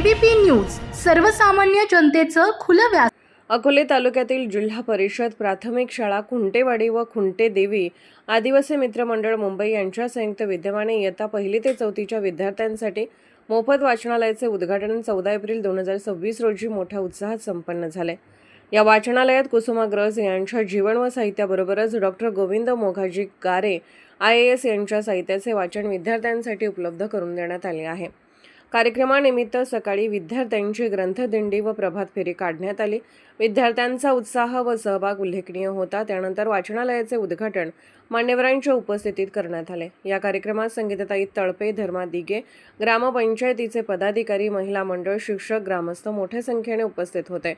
ABP news सर्वसामान्य जनतेचं खुलं व्यास। अकोले तालुक्यातील जिल्हा परिषद प्राथमिक शाळा खुंटेवाडी व खुंटेदेवी आदिवासी मित्र मंडळ मुंबई यांच्या संयुक्त विद्यमाने इयत्ता 1ली ते 4थीच्या विद्यार्थ्यांसाठी मोफत वाचनालयाचे उद्घाटन 14 एप्रिल 2026 रोजी मोठ्या उत्साहात संपन्न झाले। या वाचनालयात कुसुमाग्रज यांच्या जीवन व साहित्याबरोबरच डॉक्टर गोविंद मोघाजी गारे IAS यांच्या साहित्याचे वाचन विद्यार्थ्यांसाठी उपलब्ध करून देण्यात आले आहे। कार्यक्रमानिमित्त सकाळी विद्यार्थ्यांची ग्रंथदिंडी व प्रभात फेरी काढण्यात आली। विद्यार्थ्यांचा उत्साह व सहभाग उल्लेखनीय होता। त्यानंतर वाचनालयाचे उद्घाटन मान्यवरांच्या उपस्थितीत करण्यात आले। या कार्यक्रमात संगीताताई तळपे, धर्मा दिगे, ग्रामपंचायतीचे पदाधिकारी, महिला मंडळ, शिक्षक, ग्रामस्थ मोठ्या संख्येने उपस्थित होते।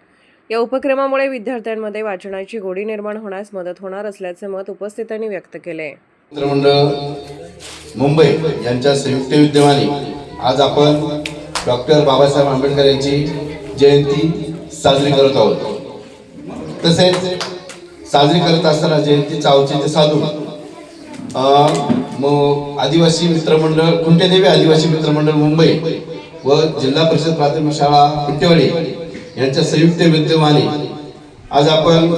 या उपक्रमामुळे विद्यार्थ्यांमध्ये वाचनाची गोडी निर्माण होण्यास मदत होणार असल्याचे मत उपस्थितांनी व्यक्त केले। मित्रमंडळ मुंबई यांच्या संयुक्त विद्यमाने आज आपण डॉक्टर बाबासाहेब आंबेडकर यांची जयंती साजरी करत आहोत। तसेच साजरी करत असताना जयंतीचा औचित्य साधून आदिवासी मित्रमंडळ खुंटेदेवी आदिवासी मित्रमंडळ मुंबई व जिल्हा परिषद प्राथमिक शाळा खुंटेवाडी यांच्या संयुक्त विद्यमाने आज आपण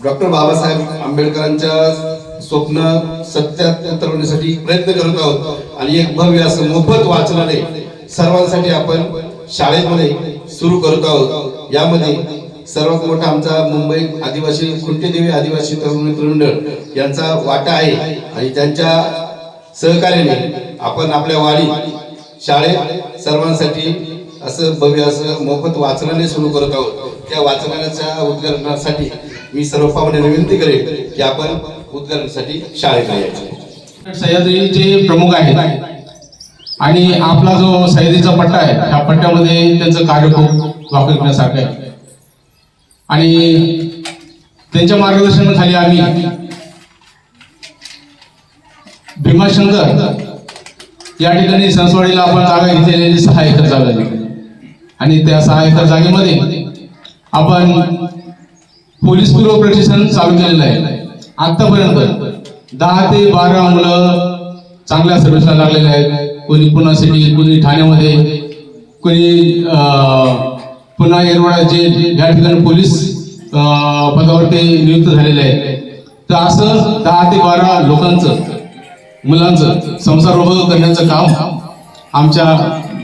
डॉक्टर बाबासाहेब आंबेडकरांच्या स्वप्न सत्यात उतरवण्यासाठी प्रयत्न करत आहोत आणि एक भव्य असं मोफत वाचनालय सर्वांसाठी आपण शाळेमध्ये सुरू करत आहोत। यामध्ये सर्वात मोठा आमचा मुंबई आदिवासी खुंटेदेवी आदिवासी तरुण मित्रमंडळ यांचा वाटा आहे आणि त्यांच्या सहकार्याने आपण आपल्या वाडी शाळेत सर्वांसाठी असं भव्य असं मोफत वाचनालय सुरू करत आहोत। त्या वाचनालयाच्या उद्घाटनासाठी मी सर्व पाहुण्यांना विनंती करेन की आपण उद्घाटनासाठी शाळेत यायचे। सह्याद्रीचे प्रमुख आहेत आणि आपला जो सह्याद्रीचा पट्टा आहे त्या पट्ट्यामध्ये त्यांचं कार्य खूप वापरण्यासारखं आहे आणि त्यांच्या मार्गदर्शनाखाली आम्ही भीमाशंकर या ठिकाणी संसवाडीला आपण जागा घेतलेली 6 एकर जागा घेतली आणि त्या 6 एकर जागेमध्ये आपण पोलीस पूर्व प्रशिक्षण चालू केलेलं आहे। आतापर्यंत 10 ते 12 मुलं चांगल्या सर्व्हिसला लागलेले आहेत। कोणी पुणे सिटी, कोणी ठाण्यामध्ये, कोणी पुन्हा येरवडा जेल या ठिकाणी पोलीस पदावर ते नियुक्त झालेले आहेत। तर असं 10 ते 12 लोकांचं मुलांचं संसार उभं करण्याचं काम आमच्या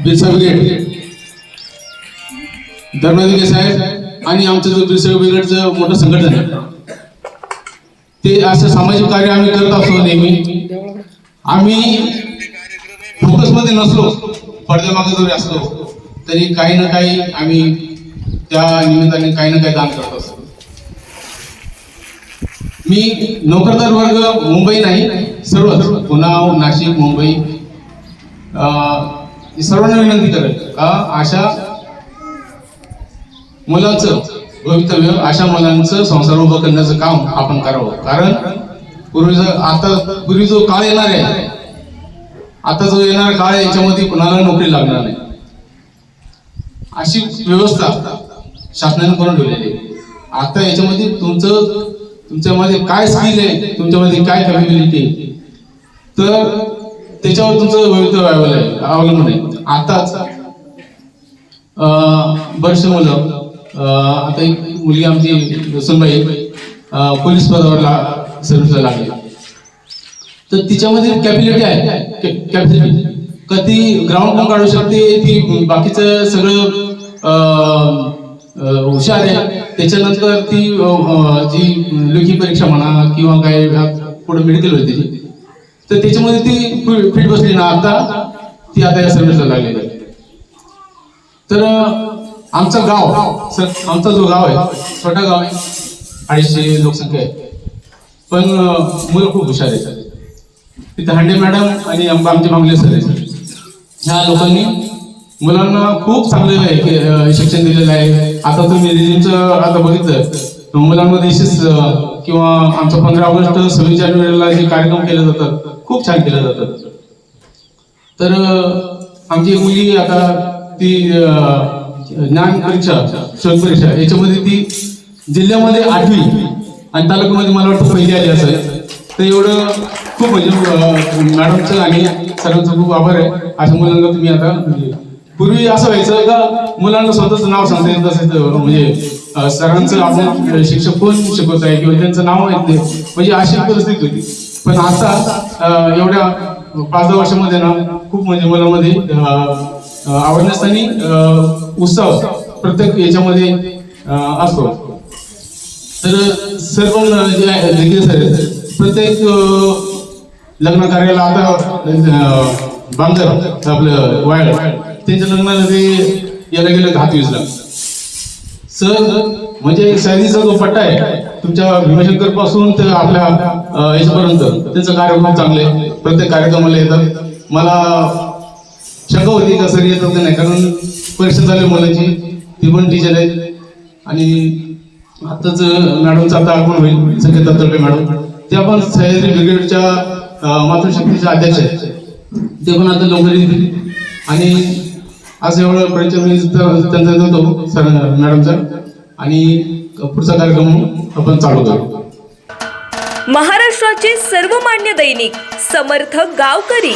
बिरसा ब्रिगेड धर्मदिगे साहेब आणि आमचं जो बिरसा ब्रिगेडचं मोठं संघटन आहे ते असं सामाजिक कार्य आम्ही करत असतो। नेहमी आम्ही फोकसमध्ये नसलो, पडद्यामागे जरी असलो तरी काही ना काही आम्ही त्या निमित्ताने काही ना काही दान करत असतो। मी नोकरदार वर्ग मुंबई नाही, सर्व पुणे, नाशिक, मुंबई सर्वांना विनंती करेल का अशा मुलांचं भवितव्य, अशा मुलांचं संसार उभं करण्याचं काम आपण करावं। कारण पूर्वी जो काळ येणार आहे, आता जो येणार काळ आहे याच्यामध्ये कुणाला नोकरी लागणार नाही अशी व्यवस्था शासनाने करून ठेवलेली आहे। आता याच्यामध्ये तुमच्यामध्ये काय स्किल आहे, तुमच्यामध्ये काय कॅपेबिलिटी, तर त्याच्यावर तुमचं भवितव्य अवलंबून आहे। आताच बरेचसे मुलं, आता एक मुलगी आमची सुनबाई पोलीस पदावर सर्व्हिसला लागली, तर तिच्यामध्ये कॅपॅबिलिटी आहे, कॅपॅसिटी कधी ग्राउंड पण काढू शकते, ती बाकीचं सगळं हुशार आहे। त्याच्यानंतर ती जी लेखी परीक्षा म्हणा किंवा काय पुढे मेडिकल होती तर त्याच्यामध्ये ती फिट बसली ना, आता ती आता या सर्व्हिसला लागलेली आहे। तर आमचं गाव, आमचा जो गाव आहे छोटा गाव आहे, 250 लोकसंख्या आहे, पण मुलं खूप हुशार आहेत। तिथे हांडे मॅडम आणि आमचे मांगले सर आहेत, ह्या लोकांनी मुलांना खूप चांगलं शिक्षण दिलेलं आहे। आता तुम्ही रिझ्यूमचं आता बघितलं, मुलांमध्ये किंवा आमचं 15 ऑगस्ट 26 जानेवारीला जे कार्यक्रम केले जातात खूप छान केले जातात। तर आमची एक मुलगी आता ती ज्ञान परीक्षा, शोध परीक्षा याच्यामध्ये ती जिल्ह्यामध्ये 8वी आणि तालुक्यामध्ये मला वाटतं 1ली आली असेल। तर एवढं खूप म्हणजे मॅडमचं आणि सर्वांचं खूप आभार आहे. अशा मुलांना तुम्ही आता म्हणजे पूर्वी असं व्हायचं का मुलांना स्वतःचं नाव सांगता येत नसायचं, म्हणजे सरांचं आपण शिक्षक कोण शिकवत आहे किंवा त्यांचं नाव माहित नाही, म्हणजे अशी परिस्थिती होती. पण आता एवढ्या 5-10 वर्षामध्ये ना खूप म्हणजे मुलांमध्ये अवेअरनेस आणि उत्साह प्रत्येक याच्यामध्ये असतो. तर सर्व जे आहे प्रत्येक लग्न कार्याला आता बांगर आपलं वायल त्यांच्या लग्नाला ते याला गेलं 10-20 लाख. सर म्हणजे शैलीचा जो पट्टा आहे तुमच्या भीमाशंकर पासून तर आपल्या याच्यापर्यंत त्यांचं कार्य खूप चांगलं आहे. प्रत्येक कार्यक्रमाला येतात. मला शंका होती का सर येतात का नाही, कारण परीक्षा झाली मुलांची, ती पण टीचर आहेत. आणि आताच मॅडमचा आता आगमन होईल, संकेत तळपे मॅडम, त्या पण सह्याद्री ब्रिगेडच्या मातृशक्तीच्या अध्यक्ष आहेत. ते पण आता लवकर येतील. आणि आज एवढं परिचय मी त्यांचा देतो सर मॅडमचा, आणि पुढचा कार्यक्रम आपण चालू करू. महाराष्ट्राचे सर्वमान्य दैनिक समर्थ गावकरी,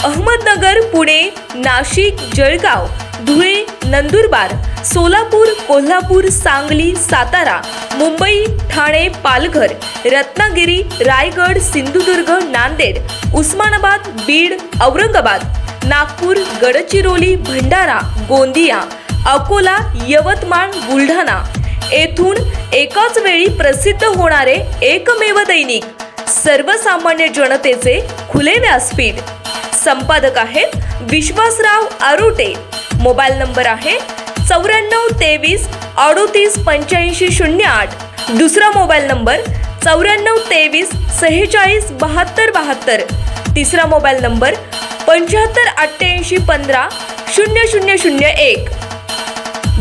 अहमदनगर, पुणे, नाशिक, जळगाव, धुळे, नंदुरबार, सोलापूर, कोल्हापूर, सांगली, सातारा, मुंबई, ठाणे, पालघर, रत्नागिरी, रायगड, सिंधुदुर्ग, नांदेड, उस्मानाबाद, बीड, औरंगाबाद, नागपूर, गडचिरोली, भंडारा, गोंदिया, अकोला, यवतमाळ, बुलढाणा येथून एकाच वेळी प्रसिद्ध होणारे एकमेव दैनिक सर्वसामान्य जनतेचे खुले व्यासपीठ. संपादक आहेत विश्वासराव आरोटे. मोबाईल नंबर आहे 94 23 38 85 08. दुसरा मोबाईल नंबर 94 23 46 72 72. तिसरा मोबाईल नंबर 75 88 15 0001.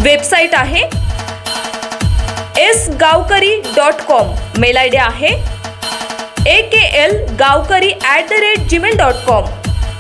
वेबसाईट आहे sgavkari.com. मेल आय डी आहे akl gavkari@gmail.com.